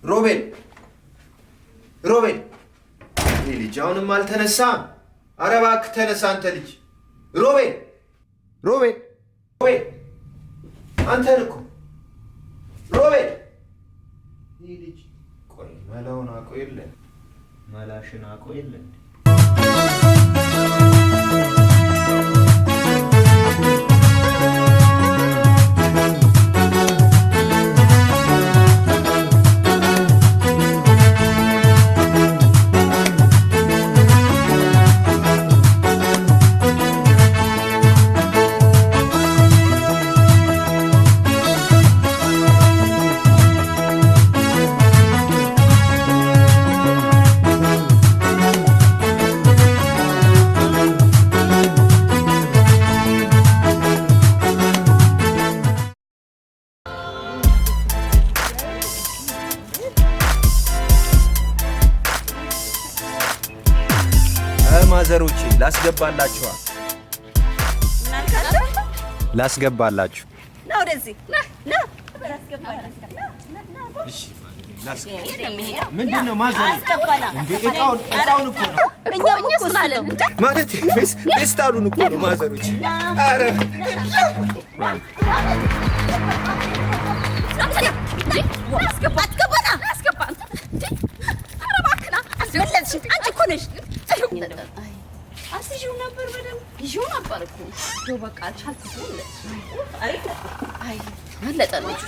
ሮቤል ይህ ልጅ አሁንም አልተነሳ። ኧረ እባክህ ተነሳ አንተ ልጅ ሮቤል አንተን እኮ ሮቤል ይህ ልጅ ቆይ መላውን አውቆ የለ መላሽን አውቆ የለ ማዘሮቼ ላስገባላችሁ ነው ወደዚህ ና እሺ ምንድነው ማዘር እንዴ እቃውን እኮ ነው እኛው እኮ ማለት ፌስታሉን እኮ ነው ማዘሮቼ አረ አስይው ነበር በደምብ ይዤው ነበር እኮ በቃ አልቻልኩትም። አይ አለጠነች